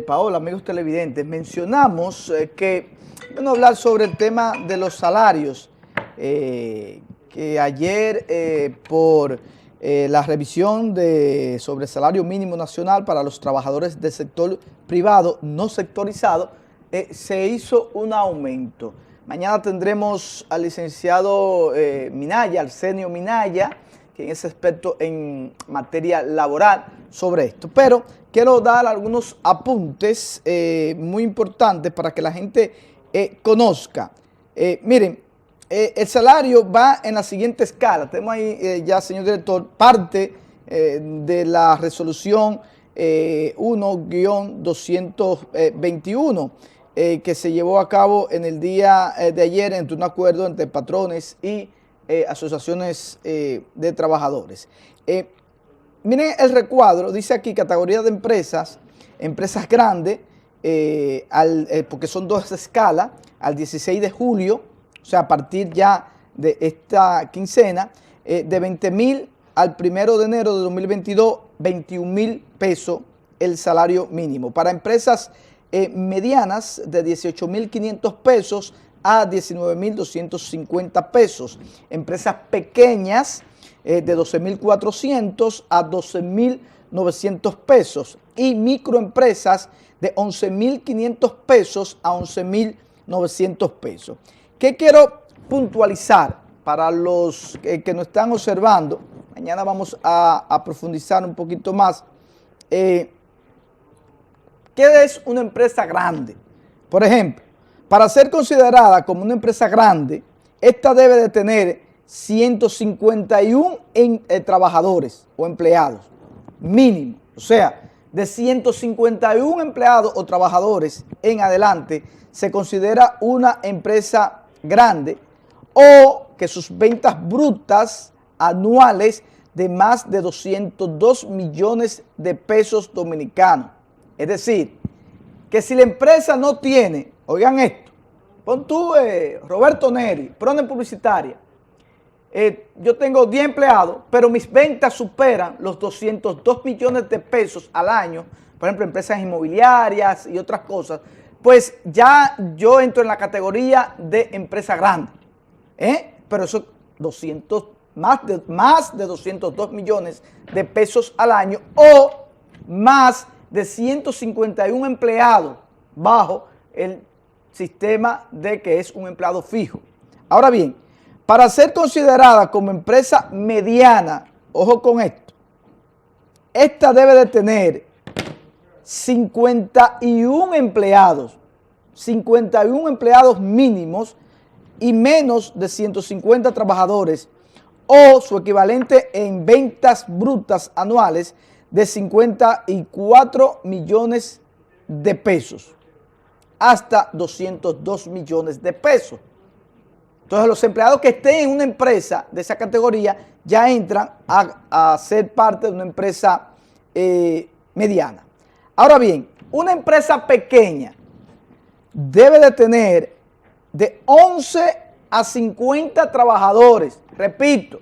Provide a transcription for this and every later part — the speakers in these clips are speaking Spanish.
Paola, amigos televidentes, mencionamos que, bueno, hablar sobre el tema de los salarios, que ayer por la revisión sobre el salario mínimo nacional para los trabajadores del sector privado no sectorizado, se hizo un aumento. Mañana tendremos al licenciado Minaya, Arsenio Minaya, quien es experto en materia laboral sobre esto. Pero quiero dar algunos apuntes muy importantes para que la gente conozca. Miren, el salario va en la siguiente escala. Tenemos ahí ya, señor director, parte de la resolución 1-221 que se llevó a cabo en el día de ayer entre un acuerdo entre patrones y asociaciones de trabajadores. Miren el recuadro, dice aquí categoría de empresas grandes, porque son dos escalas, al 16 de julio, o sea, a partir ya de esta quincena, de 20,000 al 1 de enero de 2022, 21,000 pesos el salario mínimo. Para empresas medianas, de 18,500 pesos a 19,250 pesos. Empresas pequeñas, de 12,400 a 12,900 pesos. Y microempresas de 11,500 pesos a 11,900 pesos. ¿Qué quiero puntualizar para los que nos están observando? Mañana vamos a profundizar un poquito más. ¿Qué es una empresa grande? Por ejemplo, para ser considerada como una empresa grande, esta debe de tener 151 trabajadores o empleados, mínimo. O sea, de 151 empleados o trabajadores en adelante, se considera una empresa grande, o que sus ventas brutas anuales de más de 202 millones de pesos dominicanos. Es decir, que si la empresa no tiene, oigan esto, pon tú Roberto Neri, Prone Publicitaria, yo tengo 10 empleados, pero mis ventas superan los 202 millones de pesos al año, por ejemplo, empresas inmobiliarias y otras cosas, pues ya yo entro en la categoría de empresa grande, pero eso 200, más de 202 millones de pesos al año, o más de 151 empleados bajo el sistema de que es un empleado fijo. Ahora bien, para ser considerada como empresa mediana, ojo con esto, esta debe de tener 51 empleados mínimos y menos de 150 trabajadores, o su equivalente en ventas brutas anuales de 54 millones de pesos hasta 202 millones de pesos. Entonces, los empleados que estén en una empresa de esa categoría ya entran a ser parte de una empresa mediana. Ahora bien, una empresa pequeña debe de tener de 11 a 50 trabajadores. Repito,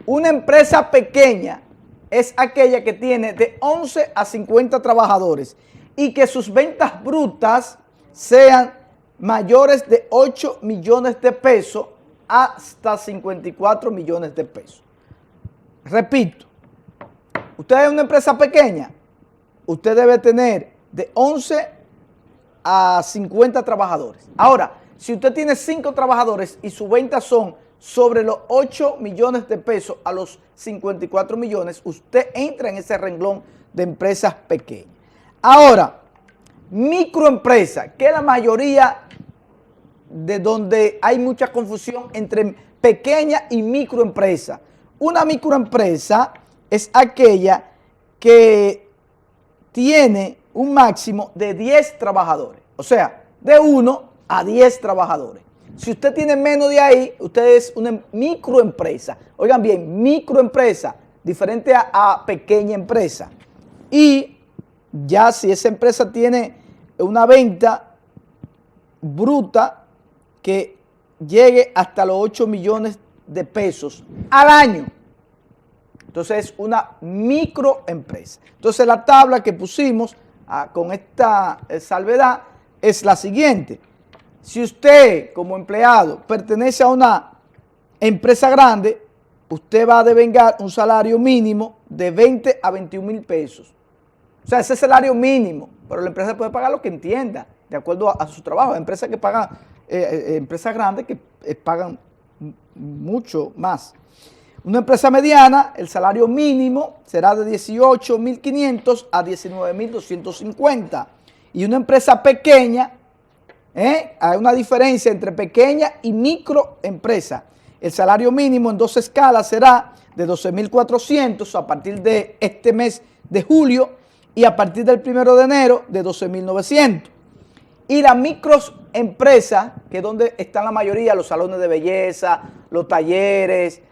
una empresa pequeña es aquella que tiene de 11 a 50 trabajadores y que sus ventas brutas sean mayores de 8 millones de pesos hasta 54 millones de pesos. Repito, usted es una empresa pequeña, usted debe tener de 11 a 50 trabajadores. Ahora, si usted tiene 5 trabajadores y sus ventas son sobre los 8 millones de pesos a los 54 millones, usted entra en ese renglón de empresas pequeñas. Ahora, microempresa, que es la mayoría de donde hay mucha confusión entre pequeña y microempresa. Una microempresa es aquella que tiene un máximo de 10 trabajadores, o sea, de 1 a 10 trabajadores. Si usted tiene menos de ahí, usted es una microempresa. Oigan bien, microempresa, diferente a pequeña empresa. Y ya si esa empresa tiene una venta bruta que llegue hasta los 8 millones de pesos al año, entonces es una microempresa. Entonces la tabla que pusimos con esta salvedad es la siguiente. Si usted como empleado pertenece a una empresa grande, usted va a devengar un salario mínimo de 20 a 21 mil pesos. O sea, ese salario mínimo, pero la empresa puede pagar lo que entienda, de acuerdo a su trabajo. Hay empresas que pagan, empresas grandes que pagan mucho más. Una empresa mediana, el salario mínimo será de 18.500 a 19.250. Y una empresa pequeña, hay una diferencia entre pequeña y microempresa. El salario mínimo en 2 escalas será de 12.400 a partir de este mes de julio y a partir del 1 de enero de 12.900. Y la microempresa, que es donde están la mayoría, los salones de belleza, los talleres,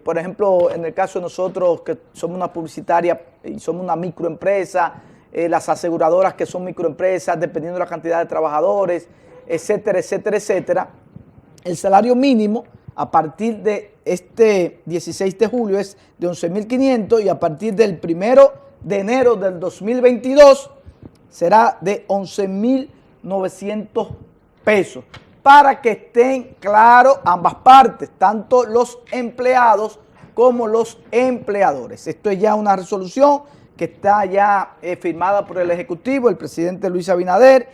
por ejemplo, en el caso de nosotros que somos una publicitaria y somos una microempresa, las aseguradoras que son microempresas, dependiendo de la cantidad de trabajadores, etcétera, etcétera, etcétera. El salario mínimo a partir de este 16 de julio es de 11.500 y a partir del 1 de enero del 2022 será de 11.900 pesos. Para que estén claros ambas partes, tanto los empleados como los empleadores. Esto es ya una resolución que está ya firmada por el Ejecutivo, el presidente Luis Abinader,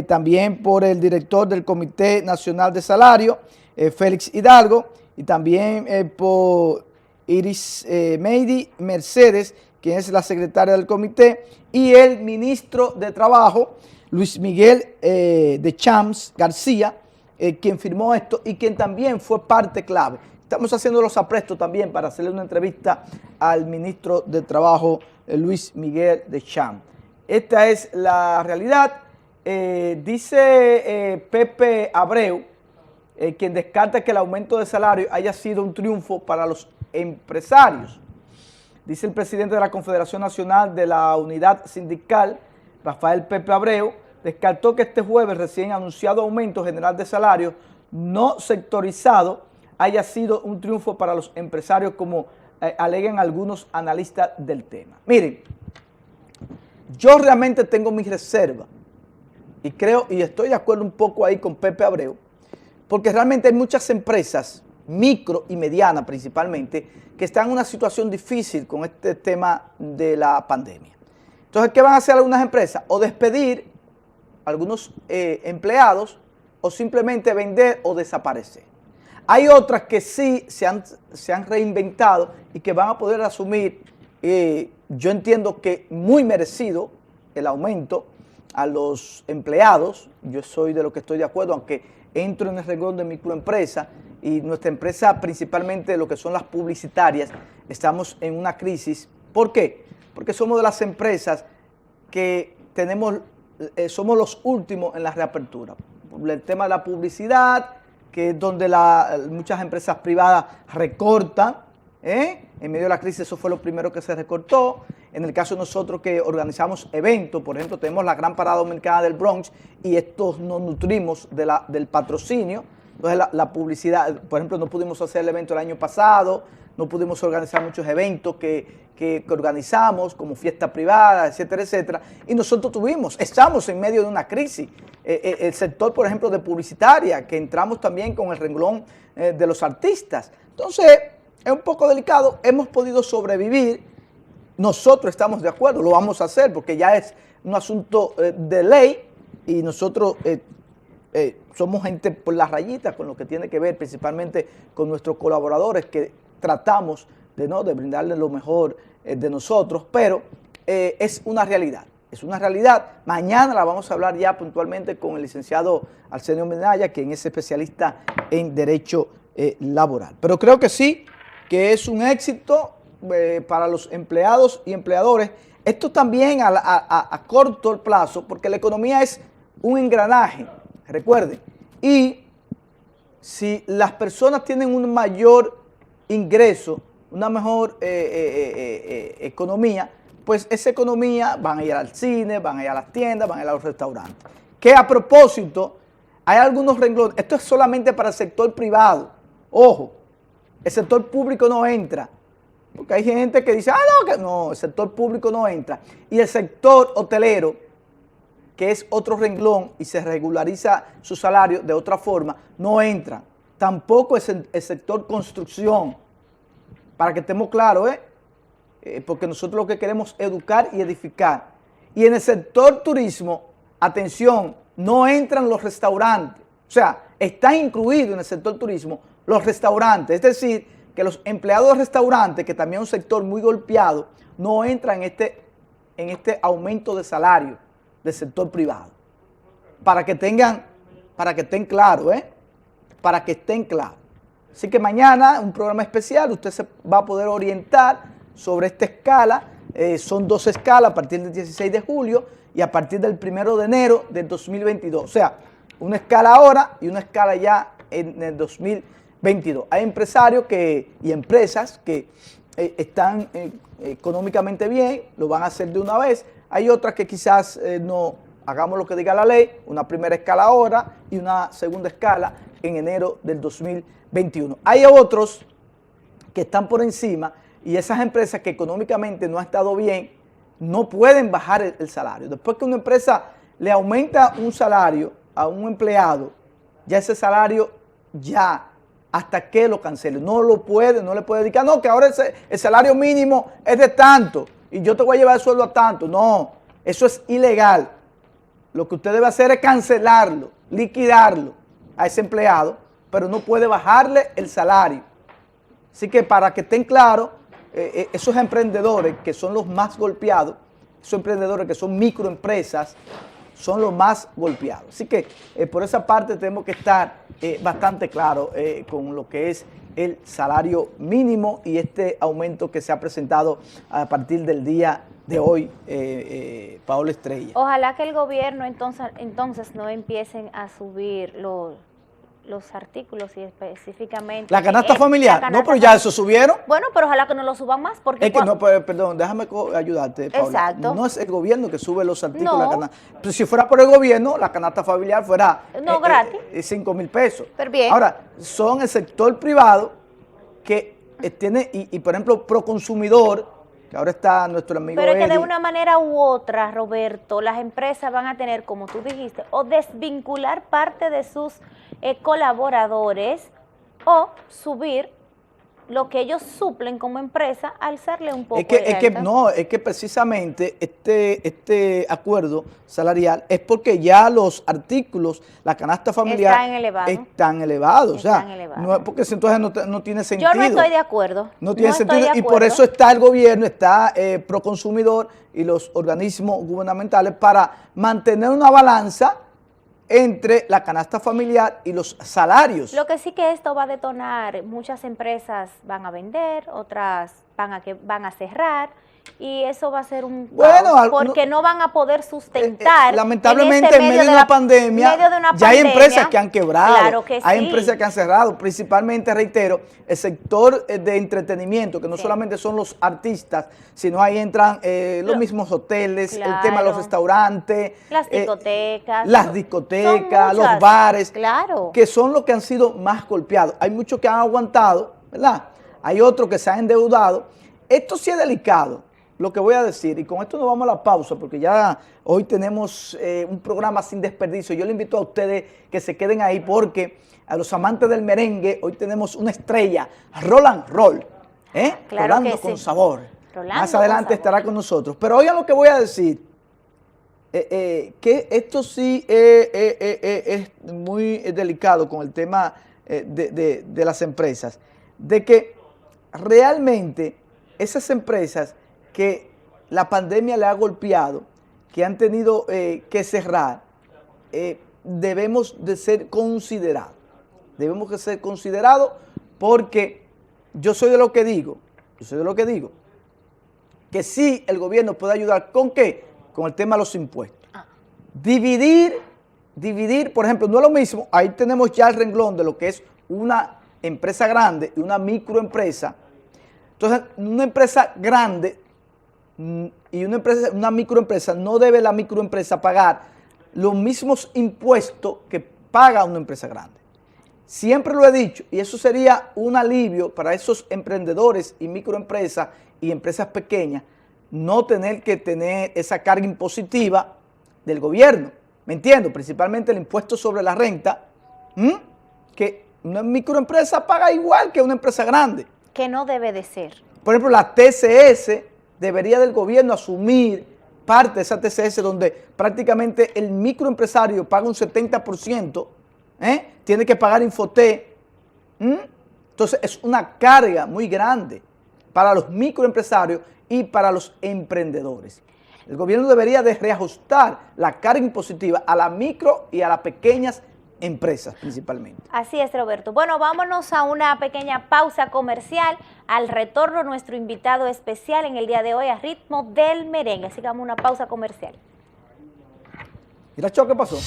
también por el director del Comité Nacional de Salario, Félix Hidalgo, y también por Iris Meidi Mercedes, quien es la secretaria del comité, y el ministro de Trabajo, Luis Miguel de Champs García, quien firmó esto y quien también fue parte clave. Estamos haciendo los aprestos también para hacerle una entrevista al ministro de Trabajo, Luis Miguel de Champs. Esta es la realidad. Dice Pepe Abreu, quien descarta que el aumento de salario haya sido un triunfo para los empresarios. Dice el presidente de la Confederación Nacional de la Unidad Sindical, Rafael Pepe Abreu, descartó que este jueves recién anunciado aumento general de salario no sectorizado haya sido un triunfo para los empresarios como alegan algunos analistas del tema. Miren, yo realmente tengo mis reservas y creo y estoy de acuerdo un poco ahí con Pepe Abreu, porque realmente hay muchas empresas, micro y medianas principalmente, que están en una situación difícil con este tema de la pandemia. Entonces, ¿qué van a hacer algunas empresas? O despedir algunos empleados o simplemente vender o desaparecer. Hay otras que sí se han reinventado y que van a poder asumir, yo entiendo que muy merecido el aumento a los empleados. Yo soy de lo que estoy de acuerdo, aunque entro en el renglón de microempresa y nuestra empresa, principalmente lo que son las publicitarias, estamos en una crisis. ¿Por qué? Porque somos de las empresas que somos los últimos en la reapertura. El tema de la publicidad, que es donde muchas empresas privadas recortan, en medio de la crisis eso fue lo primero que se recortó. En el caso de nosotros que organizamos eventos, por ejemplo, tenemos la Gran Parada Dominicana del Bronx y estos nos nutrimos del patrocinio. Entonces la publicidad, por ejemplo, no pudimos hacer el evento el año pasado, no pudimos organizar muchos eventos que organizamos, como fiesta privada, etcétera, etcétera. Y nosotros estamos en medio de una crisis. El sector, por ejemplo, de publicitaria, que entramos también con el renglón de los artistas. Entonces, es un poco delicado. Hemos podido sobrevivir. Nosotros estamos de acuerdo, lo vamos a hacer, porque ya es un asunto de ley y nosotros somos gente por la rayita con lo que tiene que ver principalmente con nuestros colaboradores, que tratamos de brindarles lo mejor de nosotros, pero es una realidad. Es una realidad. Mañana la vamos a hablar ya puntualmente con el licenciado Arsenio Minaya, quien es especialista en Derecho Laboral. Pero creo que sí, que es un éxito para los empleados y empleadores. Esto también a corto plazo, porque la economía es un engranaje, recuerden. Y si las personas tienen un mayor ingreso, una mejor economía, pues esa economía van a ir al cine, van a ir a las tiendas, van a ir a los restaurantes. Que a propósito, hay algunos renglones, esto es solamente para el sector privado, ojo, el sector público no entra. Porque hay gente que dice, que no, el sector público no entra. Y el sector hotelero, que es otro renglón y se regulariza su salario de otra forma, no entra. Tampoco es el sector construcción, para que estemos claros, porque nosotros lo que queremos es educar y edificar. Y en el sector turismo, atención, no entran los restaurantes. O sea, están incluidos en el sector turismo los restaurantes. Es decir, que los empleados de restaurantes, que también es un sector muy golpeado, no entran en este aumento de salario del sector privado. Para que estén claros, para que estén claros. Así que mañana, un programa especial, usted se va a poder orientar sobre esta escala. Son 2 escalas a partir del 16 de julio y a partir del 1 de enero del 2022. O sea, una escala ahora y una escala ya en el 2022. Hay empresarios y empresas que están económicamente bien, lo van a hacer de una vez. Hay otras que quizás no hagamos lo que diga la ley, una primera escala ahora y una segunda escala en enero del 2021. Hay otros que están por encima y esas empresas que económicamente no ha estado bien no pueden bajar el salario. Después que una empresa le aumenta un salario a un empleado, ya ese salario ya hasta que lo cancele. No le puede dedicar, no, que ahora el salario mínimo es de tanto y yo te voy a llevar el sueldo a tanto. No, eso es ilegal. Lo que usted debe hacer es cancelarlo, liquidarlo a ese empleado, pero no puede bajarle el salario. Así que para que estén claros, esos emprendedores que son los más golpeados, esos emprendedores que son microempresas, son los más golpeados. Así que por esa parte tenemos que estar bastante claros con lo que es el salario mínimo y este aumento que se ha presentado a partir del día de hoy, Paola Estrella. Ojalá que el gobierno entonces no empiecen a subir los artículos y específicamente... La canasta familiar, no, pero ya eso subieron. Bueno, pero ojalá que no lo suban más porque... Es que no, perdón, déjame ayudarte, Paola. Exacto. No es el gobierno que sube los artículos de la canasta. Pero si fuera por el gobierno, la canasta familiar fuera... No, gratis. 5,000 pesos. Pero bien. Ahora, son el sector privado que tiene, y por ejemplo, Proconsumidor, que ahora está nuestro amigo Pero es que Eddie. de una manera u otra, Roberto, las empresas van a tener, como tú dijiste, o desvincular parte de sus colaboradores o subir lo que ellos suplen como empresa, alzarle un poco es que precisamente este acuerdo salarial es porque ya los artículos, la canasta familiar están elevados. O sea, no es porque entonces no tiene sentido. Yo no estoy de acuerdo. No tiene sentido y por eso está el gobierno, está Proconsumidor y los organismos gubernamentales para mantener una balanza entre la canasta familiar y los salarios. Lo que sí que esto va a detonar, muchas empresas van a vender, otras van a cerrar, y eso va a ser un caos, porque no van a poder sustentar. Lamentablemente en medio de una pandemia, ya hay empresas que han quebrado, claro que hay sí. empresas que han cerrado, principalmente, reitero, el sector de entretenimiento, que no solamente son los artistas, sino ahí entran los mismos hoteles, claro, el tema de los restaurantes, las discotecas, los bares, claro, que son los que han sido más golpeados. Hay muchos que han aguantado, ¿verdad? Hay otros que se han endeudado. Esto sí es delicado, lo que voy a decir, y con esto nos vamos a la pausa, porque ya hoy tenemos un programa sin desperdicio. Yo le invito a ustedes que se queden ahí, porque a los amantes del merengue, hoy tenemos una estrella, Roland Roll, claro, Rolando con sabor. Rolando más adelante estará con nosotros. Pero oigan lo que voy a decir, que esto sí es muy delicado con el tema de las empresas, de que realmente esas empresas que la pandemia le ha golpeado, que han tenido que cerrar, debemos de ser considerados. Debemos de ser considerados porque yo soy de lo que digo, que sí el gobierno puede ayudar. ¿Con qué? Con el tema de los impuestos. Dividir, por ejemplo, no es lo mismo, ahí tenemos ya el renglón de lo que es una empresa grande y una microempresa. Entonces, una empresa grande y una microempresa, no debe la microempresa pagar los mismos impuestos que paga una empresa grande. siempre lo he dicho, y eso sería un alivio para esos emprendedores y microempresas y empresas pequeñas, no tener que tener esa carga impositiva del gobierno, ¿me entiendo? Principalmente el impuesto sobre la renta, que una microempresa paga igual que una empresa grande. Que no debe de ser. Por ejemplo, la TCS debería del gobierno asumir parte de esa TCS donde prácticamente el microempresario paga un 70%, tiene que pagar Infoté. Entonces es una carga muy grande para los microempresarios y para los emprendedores. El gobierno debería de reajustar la carga impositiva a las micro y a las pequeñas empresas principalmente. Así es, Roberto. Bueno, vámonos a una pequeña pausa comercial. Al retorno, nuestro invitado especial en el día de hoy a ritmo del merengue. Así que vamos a una pausa comercial. Mira, Cho, ¿qué pasó?